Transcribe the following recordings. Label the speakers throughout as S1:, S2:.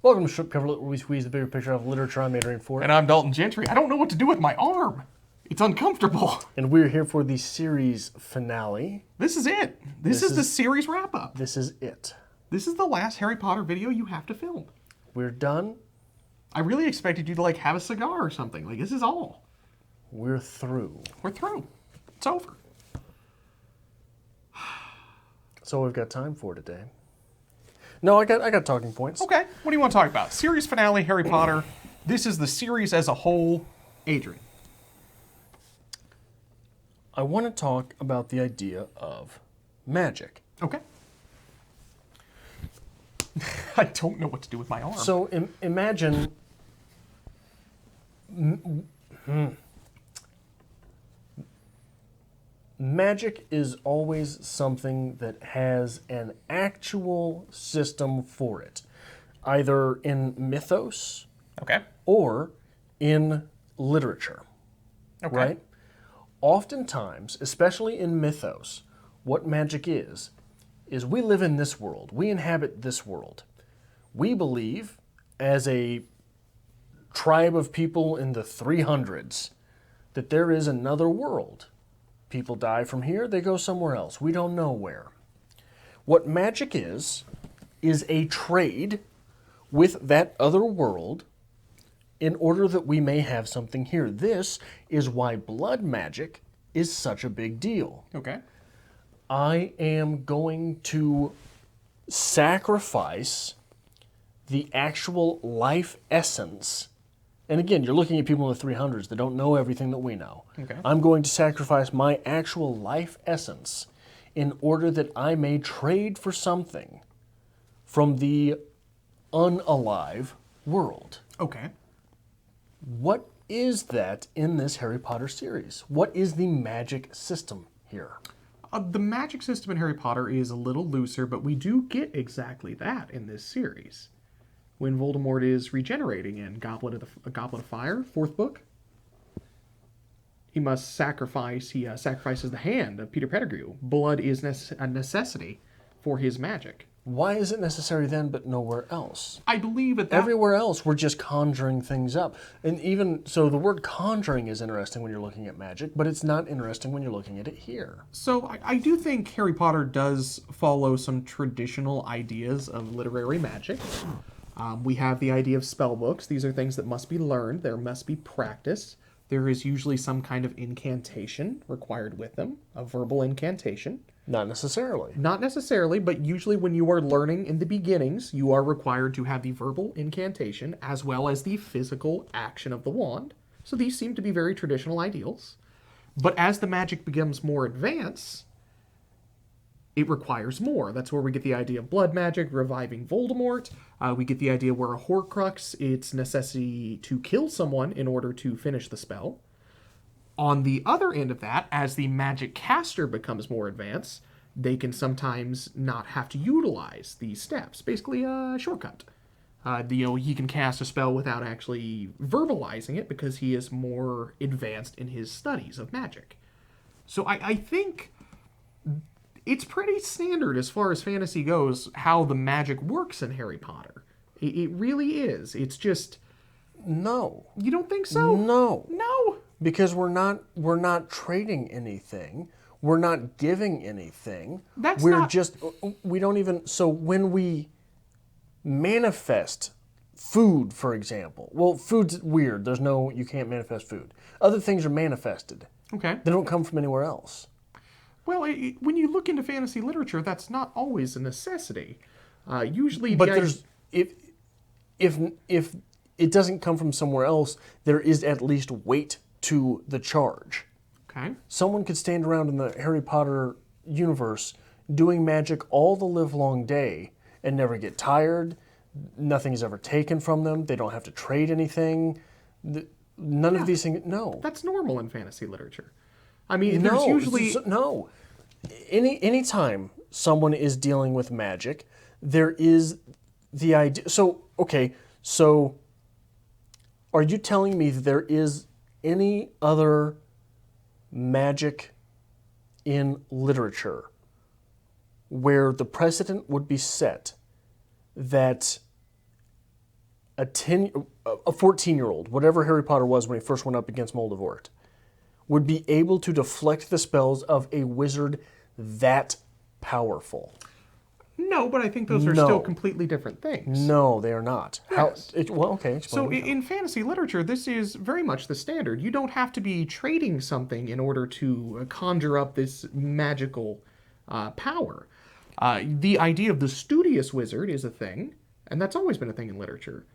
S1: Welcome to Strip Cover Lit, where we squeeze the bigger picture of literature. I'm Adrian Ford.
S2: And I'm Dalton Gentry. I don't know what to do with my arm. It's uncomfortable.
S1: And we're here for the series finale.
S2: This is it. This is the series wrap-up.
S1: This is it.
S2: This is the last Harry Potter video you have to film.
S1: We're done.
S2: I really expected you to, have a cigar or something. This is all.
S1: We're through.
S2: We're through. It's over.
S1: That's all we've got time for today. No, I got talking points.
S2: Okay. What do you want to talk about? Series finale, Harry Potter. This is the series as a whole. Adrian.
S1: I want to talk about the idea of magic.
S2: Okay. I don't know what to do with my arm.
S1: So imagine... Magic is always something that has an actual system for it, either in mythos
S2: Okay.
S1: or in literature,
S2: Okay.
S1: right? Oftentimes, especially in mythos, what magic is we live in this world. We inhabit this world. We believe, as a tribe of people in the 300s, that there is another world. People die from here, they go somewhere else. We don't know where. What magic is a trade with that other world in order that we may have something here. This is why blood magic is such a big deal.
S2: Okay.
S1: I am going to sacrifice the actual life essence. And again, you're looking at people in the 300s that don't know everything that we know.
S2: Okay.
S1: I'm going to sacrifice my actual life essence in order that I may trade for something from the unalive world.
S2: Okay.
S1: What is that in this Harry Potter series? What is the magic system here?
S2: The magic system in Harry Potter is a little looser, but we do get exactly that in this series. When Voldemort is regenerating in Goblet of Fire, 4th book, he must sacrifice. He sacrifices the hand of Peter Pettigrew. Blood is a necessity for his magic.
S1: Why is it necessary then, but nowhere else?
S2: I believe at that...
S1: Everywhere else, we're just conjuring things up. And even, so the word conjuring is interesting when you're looking at magic, but it's not interesting when you're looking at it here.
S2: So I do think Harry Potter does follow some traditional ideas of literary magic. We have the idea of spell books. These are things that must be learned. There must be practice. There is usually some kind of incantation required with them, a verbal incantation.
S1: Not necessarily.
S2: Not necessarily, but usually when you are learning in the beginnings, you are required to have the verbal incantation as well as the physical action of the wand. So these seem to be very traditional ideals. But as the magic becomes more advanced, it requires more. That's where we get the idea of blood magic, reviving Voldemort. We get the idea where a Horcrux, it's necessity to kill someone in order to finish the spell. On the other end of that, as the magic caster becomes more advanced, they can sometimes not have to utilize these steps. Basically a shortcut. He can cast a spell without actually verbalizing it because he is more advanced in his studies of magic. So I think... it's pretty standard as far as fantasy goes, how the magic works in Harry Potter. It really is. It's just...
S1: No.
S2: You don't think so?
S1: No.
S2: No.
S1: Because we're not trading anything. We're not giving anything. We don't even... So when we manifest food, for example... Well, food's weird. You can't manifest food. Other things are manifested.
S2: Okay.
S1: They don't come from anywhere else.
S2: Well, when you look into fantasy literature, that's not always a necessity. Usually,
S1: but if it doesn't come from somewhere else, there is at least weight to the charge.
S2: Okay.
S1: Someone could stand around in the Harry Potter universe doing magic all the livelong day and never get tired. Nothing is ever taken from them. They don't have to trade anything. None of these things. No.
S2: That's normal in fantasy literature. I mean, there's usually...
S1: No. Anytime someone is dealing with magic, there is the idea... So are you telling me that there is any other magic in literature where the precedent would be set that a 14-year-old, whatever Harry Potter was when he first went up against Voldemort, would be able to deflect the spells of a wizard that powerful?
S2: No, but I think those are still completely different things.
S1: No, they are not.
S2: Yes.
S1: Okay, explain.
S2: So in fantasy literature, this is very much the standard. You don't have to be trading something in order to conjure up this magical power. The idea of the studious wizard is a thing, and that's always been a thing in literature.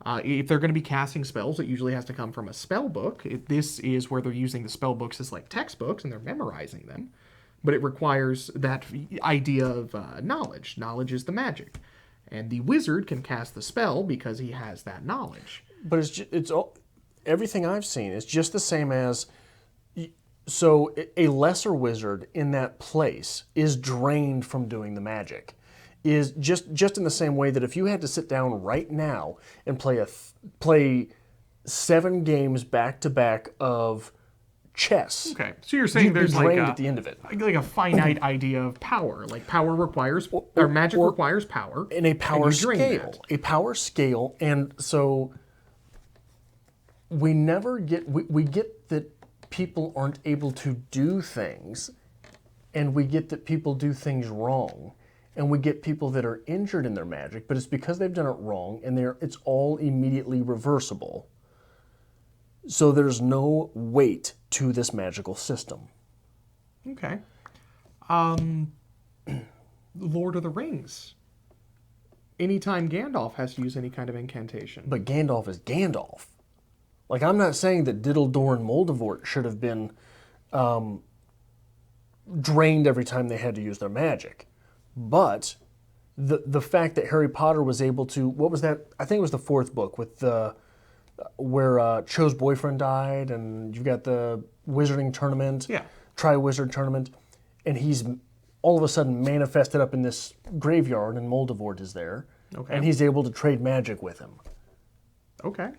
S2: If they're going to be casting spells, it usually has to come from a spell book. This is where they're using the spell books as like textbooks, and they're memorizing them. But it requires that idea of knowledge. Knowledge is the magic. And the wizard can cast the spell because he has that knowledge.
S1: But it's all, everything I've seen is just the same as... So a lesser wizard in that place is drained from doing the magic. Is just in the same way that if you had to sit down right now and play 7 games back-to-back of chess.
S2: Okay, so you're saying there's like
S1: at the end of it,
S2: like a finite idea of power. Like power requires, or magic requires power,
S1: in a power scale. A power scale, and so we never get we get that people aren't able to do things, and we get that people do things wrong, and we get people that are injured in their magic, but it's because they've done it wrong, and it's all immediately reversible. So there's no weight to this magical system.
S2: Okay. Lord of the Rings. Anytime Gandalf has to use any kind of incantation.
S1: But Gandalf is Gandalf. Like, I'm not saying that Diddledore and Moldavort should have been drained every time they had to use their magic. But the fact that Harry Potter was able to... What was that? I think it was the 4th book with the... where Cho's boyfriend died, and you've got the wizarding tournament, Tri-Wizard tournament, and he's all of a sudden manifested up in this graveyard, and Moldavort is there, and he's able to trade magic with him.
S2: Okay.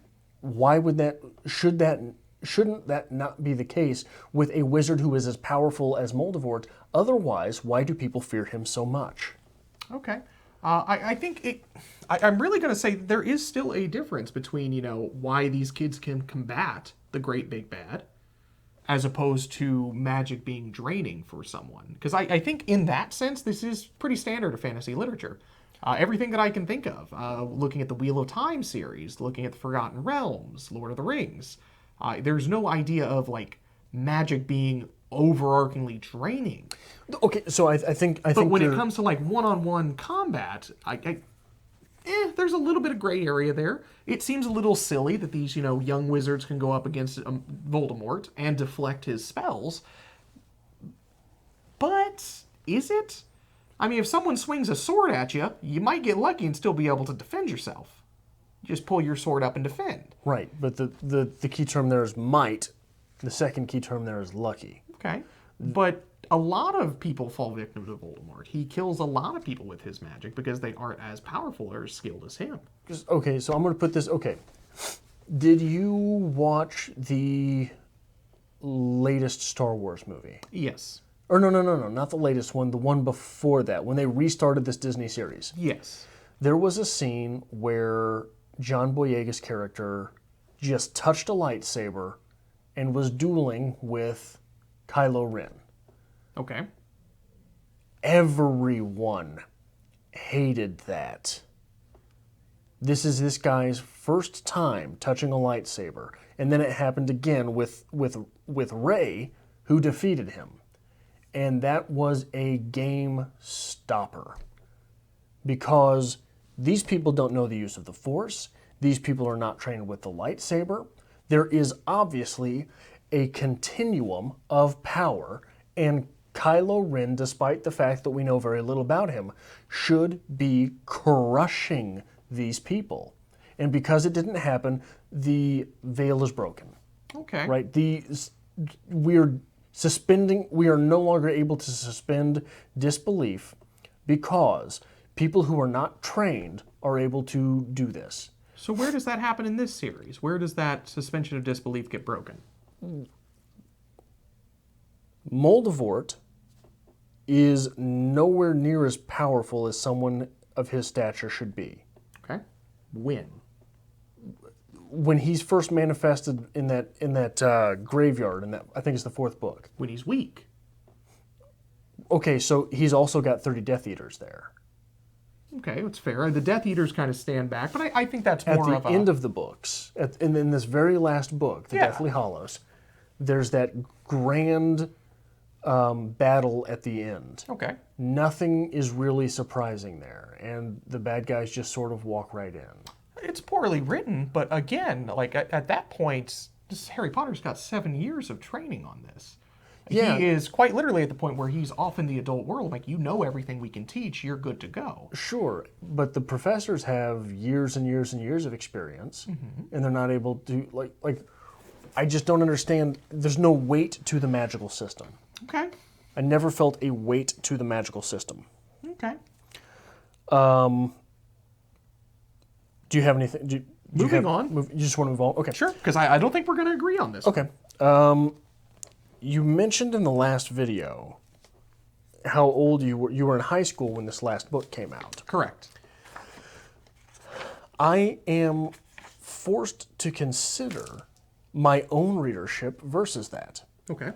S1: Why would shouldn't that not be the case with a wizard who is as powerful as Moldavort? Otherwise, why do people fear him so much?
S2: Okay. I think I'm really going to say there is still a difference between, why these kids can combat the great big bad as opposed to magic being draining for someone. Because I think in that sense, this is pretty standard of fantasy literature. Everything that I can think of, looking at the Wheel of Time series, looking at the Forgotten Realms, Lord of the Rings, there's no idea of, like, magic being overarchingly draining.
S1: Okay, so I think
S2: But when it comes to like one-on-one combat, there's a little bit of gray area there. It seems a little silly that these young wizards can go up against Voldemort and deflect his spells. But is it? I mean, if someone swings a sword at you, you might get lucky and still be able to defend yourself. Just pull your sword up and defend.
S1: Right, but the key term there is might. The second key term there is lucky.
S2: Okay, but a lot of people fall victim to Voldemort. He kills a lot of people with his magic because they aren't as powerful or as skilled as him.
S1: Okay, so I'm going to put this... Okay. Did you watch the latest Star Wars movie?
S2: Yes.
S1: Or no, not the latest one, the one before that, when they restarted this Disney series.
S2: Yes.
S1: There was a scene where John Boyega's character just touched a lightsaber and was dueling with Kylo Ren.
S2: Okay.
S1: Everyone hated that. This is this guy's first time touching a lightsaber, and then it happened again with Rey, who defeated him. And that was a game stopper. Because these people don't know the use of the Force. These people are not trained with the lightsaber. There is obviously a continuum of power, and Kylo Ren, despite the fact that we know very little about him, should be crushing these people. And because it didn't happen, the veil is broken.
S2: Okay.
S1: Right? We are no longer able to suspend disbelief because people who are not trained are able to do this.
S2: So where does that happen in this series? Where does that suspension of disbelief get broken?
S1: Moldavort is nowhere near as powerful as someone of his stature should be.
S2: Okay. When?
S1: when he's first manifested in that graveyard, and that I think it's the 4th book.
S2: When he's weak.
S1: Okay, so he's also got 30 Death Eaters there.
S2: Okay, that's fair. The Death Eaters kind of stand back, but I think that's more of
S1: At the end of the books, in this very last book, The Deathly Hallows, there's that grand battle at the end.
S2: Okay.
S1: Nothing is really surprising there, and the bad guys just sort of walk right in.
S2: It's poorly written, but again, like at that point, Harry Potter's got 7 years of training on this.
S1: Yeah.
S2: He is quite literally at the point where he's off in the adult world. Like, you know everything we can teach, you're good to go.
S1: Sure, but the professors have years and years and years of experience, and they're not able to, like, I just don't understand. There's no weight to the magical system.
S2: Okay.
S1: I never felt a weight to the magical system.
S2: Okay.
S1: Do you have anything?
S2: Moving on.
S1: You just want to move on? Okay.
S2: Sure, because I don't think we're going to agree on this.
S1: Okay. You mentioned in the last video how old you were. You were in high school when this last book came out.
S2: Correct.
S1: I am forced to consider my own readership versus that.
S2: Okay.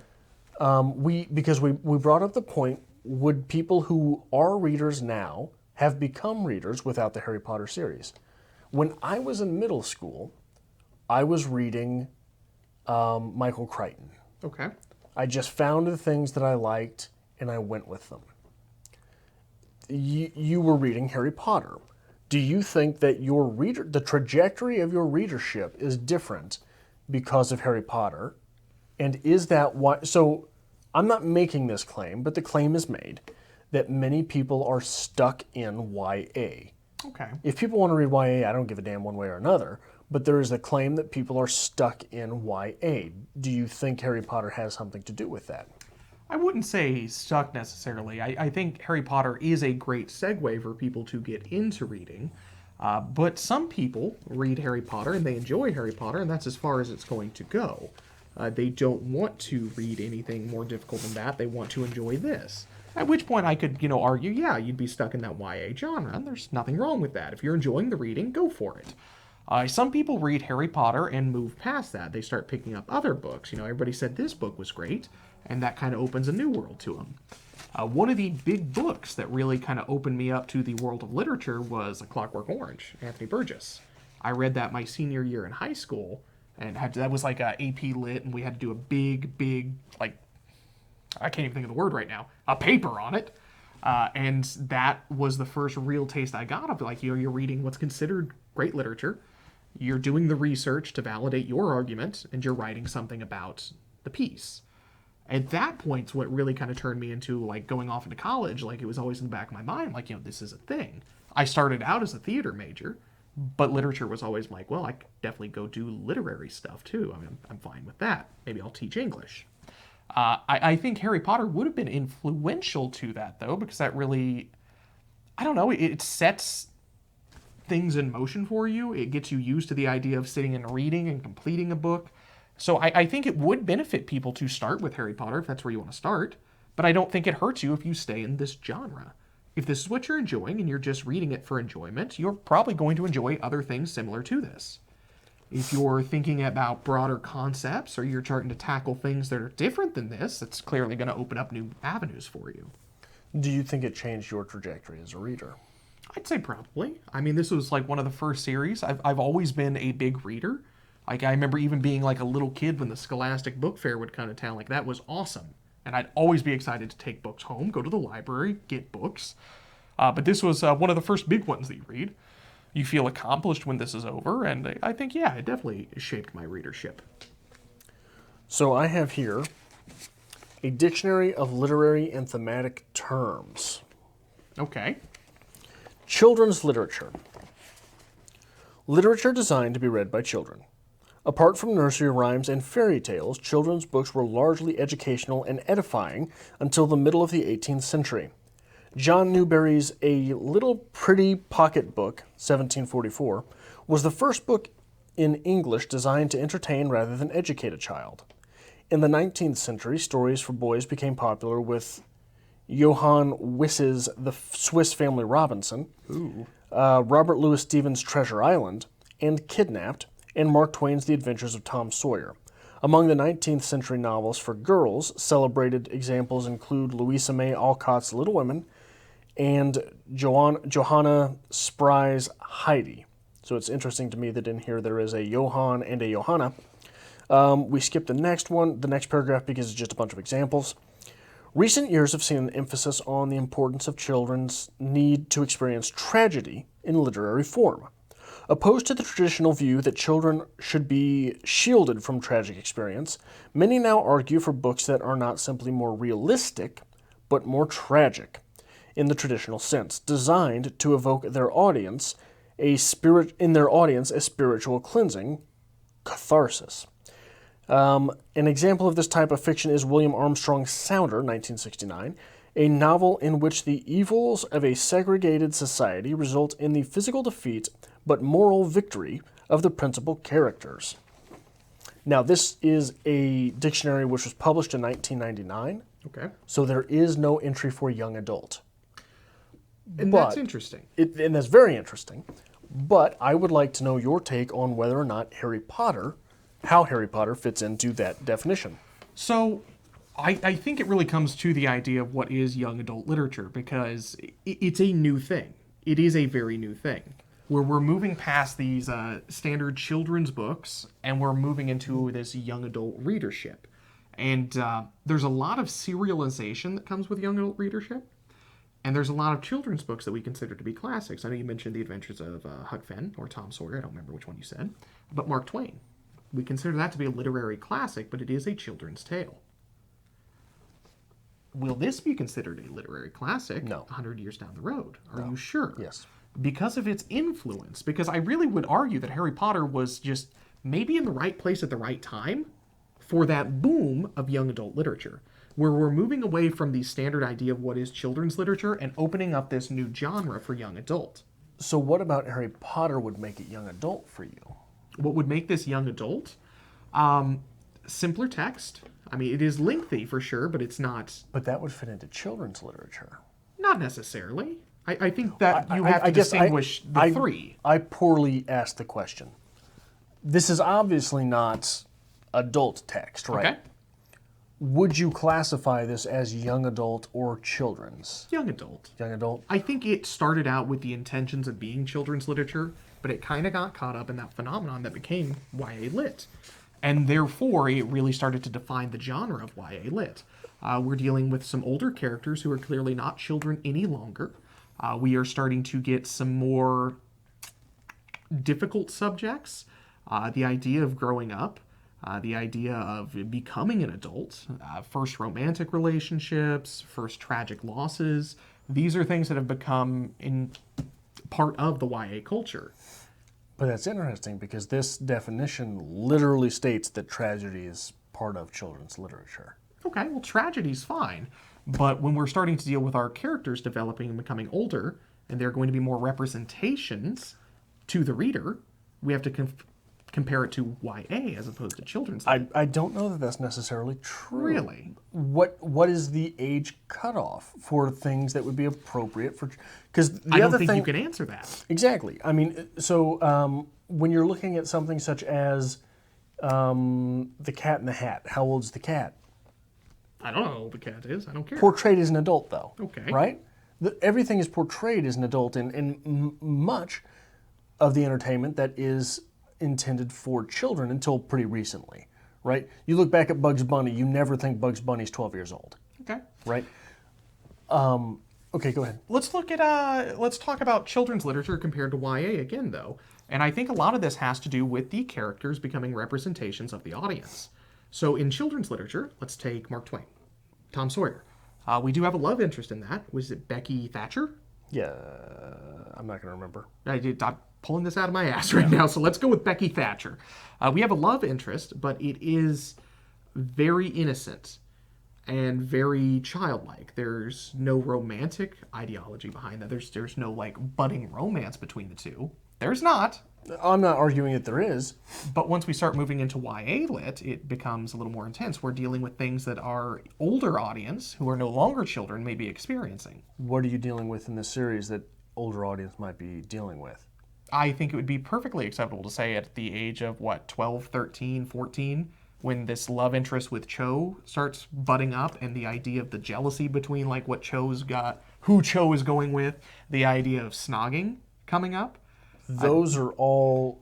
S1: Because we brought up the point, would people who are readers now have become readers without the Harry Potter series? When I was in middle school, I was reading Michael Crichton.
S2: Okay.
S1: I just found the things that I liked, and I went with them. You were reading Harry Potter. Do you think that the trajectory of your readership is different because of Harry Potter? And is that why? So I'm not making this claim, but the claim is made that many people are stuck in YA.
S2: Okay.
S1: If people want to read YA, I don't give a damn one way or another, but there is a claim that people are stuck in YA. Do you think Harry Potter has something to do with that?
S2: I wouldn't say stuck necessarily. I think Harry Potter is a great segue for people to get into reading. But some people read Harry Potter and they enjoy Harry Potter, and that's as far as it's going to go. They don't want to read anything more difficult than that. They want to enjoy this. At which point I could, argue, yeah, you'd be stuck in that YA genre, and there's nothing wrong with that. If you're enjoying the reading, go for it. Some people read Harry Potter and move past that. They start picking up other books. Everybody said this book was great, and that kind of opens a new world to them. One of the big books that really kind of opened me up to the world of literature was A Clockwork Orange, Anthony Burgess. I read that my senior year in high school, and that was like a AP Lit, and we had to do a big, like, I can't even think of the word right now, a paper on it. And that was the first real taste I got of it. Like, you're reading what's considered great literature, you're doing the research to validate your argument, and you're writing something about the piece. At that point's what really kind of turned me into, like, going off into college. Like, it was always in the back of my mind, like, this is a thing. I started out as a theater major, but literature was always like, well, I could definitely go do literary stuff too. I mean, I'm fine with that. Maybe I'll teach English. I think Harry Potter would have been influential to that, though, because that really, I don't know, it sets things in motion for you. It gets you used to the idea of sitting and reading and completing a book. So I think it would benefit people to start with Harry Potter if that's where you want to start, but I don't think it hurts you if you stay in this genre. If this is what you're enjoying and you're just reading it for enjoyment, you're probably going to enjoy other things similar to this. If you're thinking about broader concepts or you're starting to tackle things that are different than this, it's clearly going to open up new avenues for you.
S1: Do you think it changed your trajectory as a reader?
S2: I'd say probably. I mean, this was like one of the first series. I've always been a big reader. Like, I remember even being like a little kid when the Scholastic Book Fair would come to town. Like, that was awesome. And I'd always be excited to take books home, go to the library, get books. But this was one of the first big ones that you read. You feel accomplished when this is over, and I think, yeah, it definitely shaped my readership.
S1: So I have here a dictionary of literary and thematic terms.
S2: Okay.
S1: Children's literature. Literature designed to be read by children. Apart from nursery rhymes and fairy tales, children's books were largely educational and edifying until the middle of the 18th century. John Newbery's A Little Pretty Pocket Book, 1744, was the first book in English designed to entertain rather than educate a child. In the 19th century, stories for boys became popular with Johann Wyss's The Swiss Family Robinson, Robert Louis Steven's Treasure Island, and Kidnapped, and Mark Twain's The Adventures of Tom Sawyer. Among the 19th century novels for girls, celebrated examples include Louisa May Alcott's Little Women and Johanna Spry's Heidi. So it's interesting to me that in here there is a Johann and a Johanna. We skip the next one, the next paragraph, because it's just a bunch of examples. Recent years have seen an emphasis on the importance of children's need to experience tragedy in literary form. Opposed to the traditional view that children should be shielded from tragic experience, many now argue for books that are not simply more realistic, but more tragic, in the traditional sense, designed to evoke their audience a spiritual cleansing, catharsis. An example of this type of fiction is William Armstrong's Sounder, 1969, a novel in which the evils of a segregated society result in the physical defeat but moral victory of the principal characters. Now, this is a dictionary which was published in 1999.
S2: Okay.
S1: So there is no entry for young adult.
S2: And that's interesting.
S1: And that's very interesting. But I would like to know your take on whether or not how Harry Potter fits into that definition.
S2: So I think it really comes to the idea of what is young adult literature, because it's a new thing. It is a very new thing, where we're moving past these standard children's books and we're moving into this young adult readership. And there's a lot of serialization that comes with young adult readership. And there's a lot of children's books that we consider to be classics. I know you mentioned The Adventures of Huck Finn or Tom Sawyer. I don't remember which one you said. But Mark Twain. We consider that to be a literary classic, but it is a children's tale. Will this be considered a literary classic
S1: No.
S2: 100 years down the road? Are you sure?
S1: Yes.
S2: Because of its influence. Because I really would argue that Harry Potter was just maybe in the right place at the right time for that boom of young adult literature, where we're moving away from the standard idea of what is children's literature and opening up this new genre for young adult.
S1: So what about Harry Potter would make it young adult for you?
S2: What would make this young adult? Simpler text. I mean, it is lengthy for sure, but it's not...
S1: But that would fit into children's literature.
S2: Not necessarily. I think that you have to distinguish the three.
S1: I poorly asked the question. This is obviously not adult text, right?
S2: Okay.
S1: Would you classify this as young adult or children's?
S2: Young adult.
S1: Young adult?
S2: I think it started out with the intentions of being children's literature, but it kind of got caught up in that phenomenon that became YA lit. And therefore, it really started to define the genre of YA lit. We're dealing with some older characters who are clearly not children any longer. We are starting to get some more difficult subjects. The idea of growing up, the idea of becoming an adult, first romantic relationships, first tragic losses. These are things that have become in part of the YA culture.
S1: But that's interesting because this definition literally states that tragedy is part of children's literature.
S2: Okay, well, tragedy's fine. But when we're starting to deal with our characters developing and becoming older, and there are going to be more representations to the reader, we have to compare it to YA as opposed to children's.
S1: I don't know that that's necessarily true.
S2: Really?
S1: What is the age cutoff for things that would be appropriate for? Because
S2: I don't think you can answer that.
S1: Exactly. I mean, so when you're looking at something such as The Cat in the Hat, how old's the cat?
S2: I don't know how old the cat is. I don't care.
S1: Portrayed as an adult, though.
S2: Okay.
S1: Right? Everything is portrayed as an adult in much of the entertainment that is intended for children until pretty recently, right? You look back at Bugs Bunny, you never think Bugs Bunny's 12 years old.
S2: Okay.
S1: Right? Okay, go ahead.
S2: Let's talk about children's literature compared to YA again, though. And I think a lot of this has to do with the characters becoming representations of the audience. So in children's literature, let's take Mark Twain, Tom Sawyer. We do have a love interest in that. Was it Becky Thatcher?
S1: Yeah, I'm not going to remember.
S2: I'm pulling this out of my ass right now, so let's go with Becky Thatcher. We have a love interest, but it is very innocent and very childlike. There's no romantic ideology behind that. There's no like budding romance between the two. There's not.
S1: I'm not arguing that there is.
S2: But once we start moving into YA lit, it becomes a little more intense. We're dealing with things that our older audience, who are no longer children, may be experiencing.
S1: What are you dealing with in this series that older audience might be dealing with?
S2: I think it would be perfectly acceptable to say at the age of, 12, 13, 14, when this love interest with Cho starts budding up and the idea of the jealousy between, like, what Cho's got, who Cho is going with, the idea of snogging coming up.
S1: Those are all,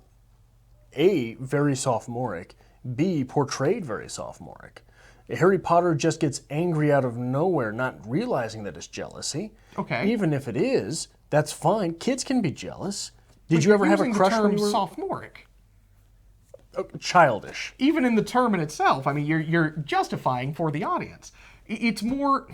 S1: A, very sophomoric, B, portrayed very sophomoric. Harry Potter just gets angry out of nowhere, not realizing that it's jealousy.
S2: Okay.
S1: Even if it is, that's fine. Kids can be jealous. Did you ever have a crush when you were
S2: sophomoric?
S1: Childish?
S2: Even in the term in itself, I mean, you're justifying for the audience. It's more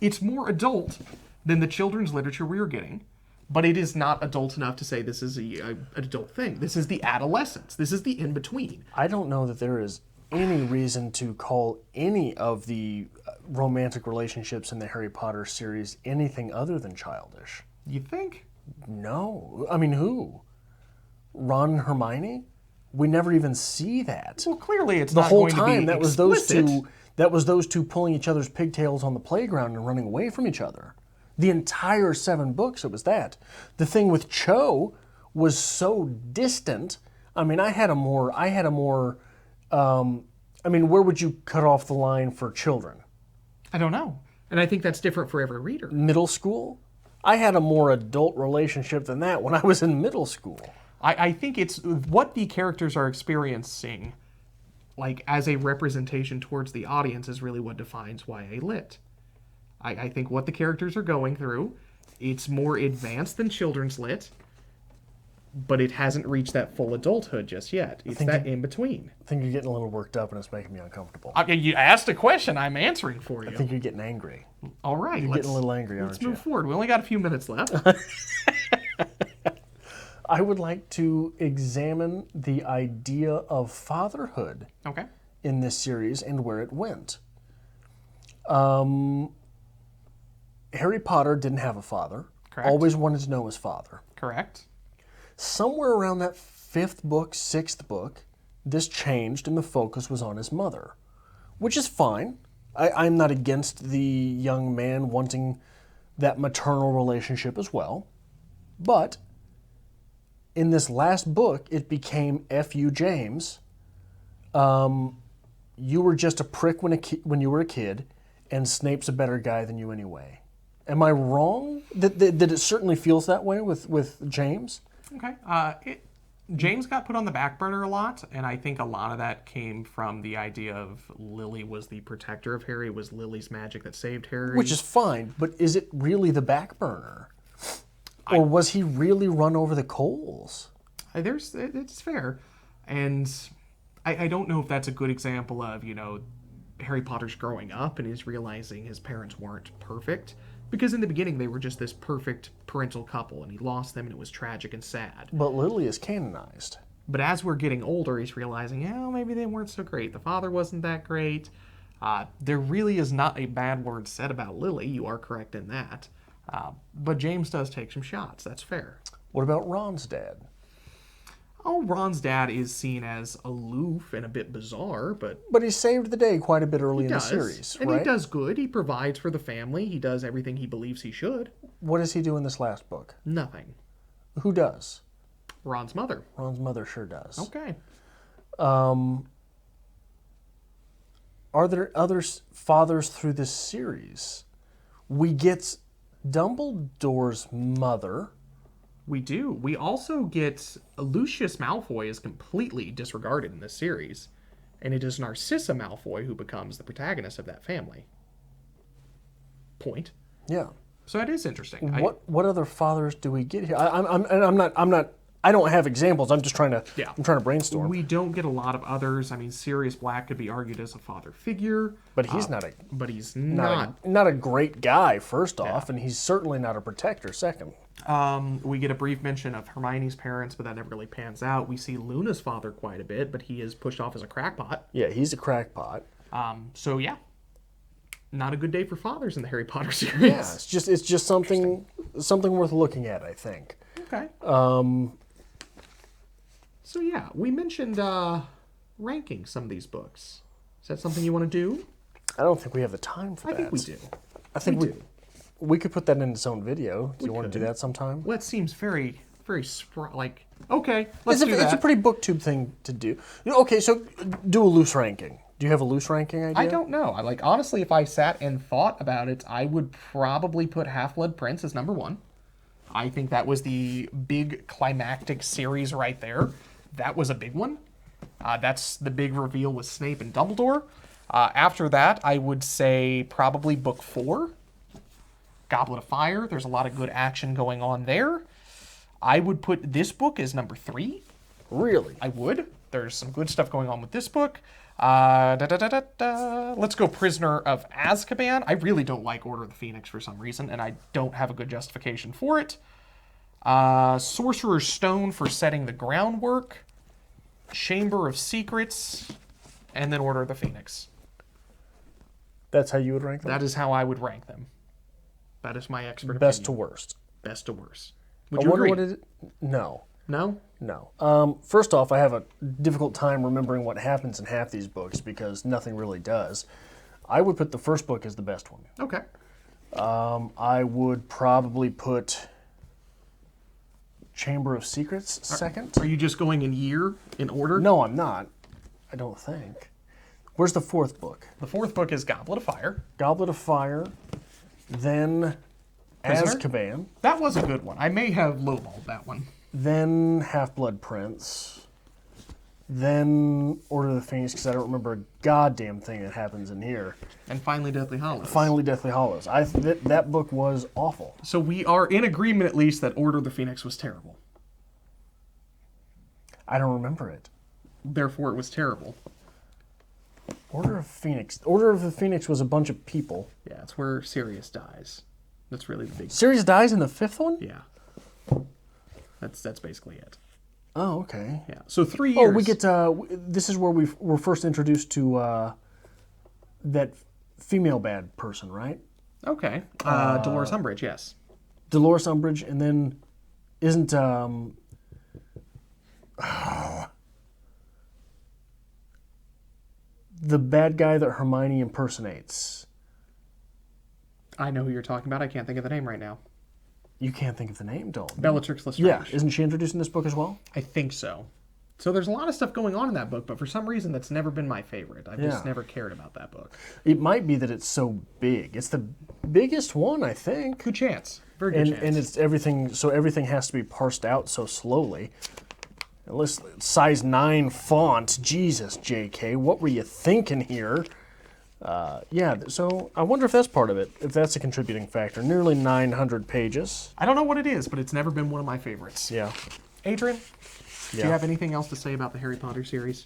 S2: adult than the children's literature we were getting, but it is not adult enough to say this is an adult thing. This is the adolescence. This is the in-between.
S1: I don't know that there is any reason to call any of the romantic relationships in the Harry Potter series anything other than childish.
S2: You think?
S1: No. I mean, who? Ron and Hermione? We never even see that.
S2: Well, clearly it's
S1: The
S2: not
S1: whole
S2: going to be
S1: time that was those
S2: explicit.
S1: two. That was those two pulling each other's pigtails on the playground and running away from each other. The entire 7 books, it was that. The thing with Cho was so distant. I mean, I had a more. I mean, where would you cut off the line for children?
S2: I don't know. And I think that's different for every reader.
S1: Middle school? I had a more adult relationship than that when I was in middle school.
S2: I think it's what the characters are experiencing, like, as a representation towards the audience is really what defines YA Lit. I think what the characters are going through, it's more advanced than children's lit, but it hasn't reached that full adulthood just yet. It's that in-between.
S1: I think you're getting a little worked up and it's making me uncomfortable.
S2: You asked a question, I'm answering for you.
S1: I think you're getting angry.
S2: All right.
S1: You're getting a little angry, aren't
S2: Let's
S1: you?
S2: move forward. We only got a few minutes left.
S1: I would like to examine the idea of fatherhood
S2: Okay.
S1: in this series and where it went. Harry Potter didn't have a father.
S2: Correct.
S1: Always wanted to know his father.
S2: Correct.
S1: Somewhere around that 5th book, 6th book, this changed and the focus was on his mother, which is fine. I'm not against the young man wanting that maternal relationship as well. But in this last book, it became F.U. James. You were just a prick when you were a kid, and Snape's a better guy than you anyway. Am I wrong? That it certainly feels that way with James?
S2: Okay. James got put on the back burner a lot, and I think a lot of that came from the idea of Lily was the protector of Harry, was Lily's magic that saved Harry.
S1: Which is fine, but is it really the back burner? Or was he really run over the coals?
S2: It's fair. And I don't know if that's a good example of, Harry Potter's growing up and he's realizing his parents weren't perfect. Because in the beginning, they were just this perfect parental couple, and he lost them, and it was tragic and sad.
S1: But Lily is canonized.
S2: But as we're getting older, he's realizing, maybe they weren't so great. The father wasn't that great. There really is not a bad word said about Lily. You are correct in that. But James does take some shots. That's fair.
S1: What about Ron's dad?
S2: Oh, Ron's dad is seen as aloof and a bit bizarre, but
S1: he saved the day quite a bit early in the series,
S2: and
S1: right?
S2: he does good. He provides for the family. He does everything he believes he should.
S1: What does he do in this last book?
S2: Nothing.
S1: Who does?
S2: Ron's mother.
S1: Ron's mother sure does.
S2: Okay.
S1: Are there other fathers through this series? We get Dumbledore's mother.
S2: We do. We also get Lucius Malfoy is completely disregarded in this series, and it is Narcissa Malfoy who becomes the protagonist of that family. Point.
S1: Yeah.
S2: So that is interesting.
S1: What other fathers do we get here? I don't have examples. I'm just trying to.
S2: Yeah.
S1: I'm trying to brainstorm.
S2: We don't get a lot of others. I mean, Sirius Black could be argued as a father figure,
S1: but he's not a.
S2: But he's not
S1: a great guy. First off, and he's certainly not a protector. Second.
S2: We get a brief mention of Hermione's parents, but that never really pans out. We see Luna's father quite a bit, but he is pushed off as a crackpot.
S1: Yeah, he's a crackpot.
S2: So yeah, not a good day for fathers in the Harry Potter series.
S1: Yeah, it's just something worth looking at, I think.
S2: Okay. So yeah, we mentioned ranking some of these books. Is that something you want to do?
S1: I don't think we have the time for that.
S2: I think we do.
S1: I think we could put that in its own video. Do you want to do that sometime?
S2: Well, it seems very very okay, let's do that.
S1: It's a pretty booktube thing to do. Okay, so do a loose ranking. Do you have a loose ranking idea?
S2: I don't know. Honestly, if I sat and thought about it, I would probably put Half-Blood Prince as number 1. I think that was the big climactic series right there. That was a big one. That's the big reveal with Snape and Dumbledore. After that, I would say probably book 4, Goblet of Fire. There's a lot of good action going on there. I would put this book as number 3.
S1: Really?
S2: I would. There's some good stuff going on with this book. Let's go Prisoner of Azkaban. I really don't like Order of the Phoenix for some reason, and I don't have a good justification for it. Sorcerer's Stone for setting the groundwork. Chamber of Secrets, and then Order of the Phoenix.
S1: That's how you would rank them?
S2: That is how I would rank them. That is my expert
S1: Best to
S2: opinion.
S1: worst.
S2: Best to worst.
S1: I
S2: Would you
S1: wonder
S2: agree?
S1: what it is. No.
S2: No?
S1: No. First off, I have a difficult time remembering what happens in half these books because nothing really does. I would put the first book as the best one.
S2: Okay.
S1: I would probably put Chamber of Secrets second.
S2: Are you just going in order?
S1: No, I'm not. I don't think. Where's the fourth book?
S2: The fourth book is Goblet of Fire.
S1: Goblet of Fire, then
S2: Prisoner?
S1: Azkaban,
S2: That was a good one. I may have lowballed that one.
S1: then Half-Blood Prince, then Order of the Phoenix, because I don't remember a goddamn thing that happens in here.
S2: And finally, Deathly Hallows.
S1: Finally, Deathly Hallows. That book was awful.
S2: So we are in agreement, at least, that Order of the Phoenix was terrible.
S1: I don't remember it.
S2: Therefore, it was terrible.
S1: Order of Phoenix. Order of the Phoenix was a bunch of people.
S2: Yeah, it's where Sirius dies. That's really the big...
S1: Sirius dies in the fifth one?
S2: Yeah. That's basically it.
S1: Oh, okay.
S2: Yeah. So 3 years.
S1: Oh, we get this is where we're first introduced to that female bad person, right?
S2: Okay. Dolores Umbridge, yes.
S1: Dolores Umbridge, and then isn't the bad guy that Hermione impersonates.
S2: I know who you're talking about. I can't think of the name right now.
S1: You can't think of the name, don't you?
S2: Bellatrix Lestrange.
S1: Yeah, isn't she introduced in this book as well?
S2: I think so. So there's a lot of stuff going on in that book, but for some reason that's never been my favorite. I've just never cared about that book.
S1: It might be that it's so big. It's the biggest one, I think.
S2: Good chance. Very good chance.
S1: And it's everything, so everything has to be parsed out so slowly. Unless size 9 font, Jesus, JK, what were you thinking here? Yeah, so I wonder if that's part of it, if that's a contributing factor. Nearly 900 pages.
S2: I don't know what it is, but it's never been one of my favorites.
S1: Yeah.
S2: Adrian, do
S1: Yeah.
S2: you have anything else to say about the Harry Potter series?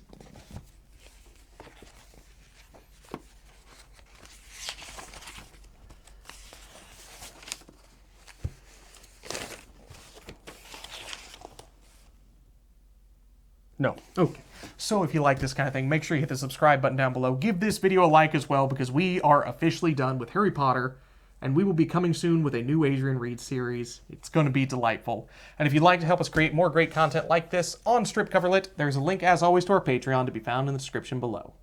S1: No.
S2: Okay. So if you like this kind of thing, make sure you hit the subscribe button down below. Give this video a like as well, because we are officially done with Harry Potter, and we will be coming soon with a new Adrian Reads series. It's going to be delightful. And if you'd like to help us create more great content like this on Strip Coverlit, there's a link, as always, to our Patreon to be found in the description below.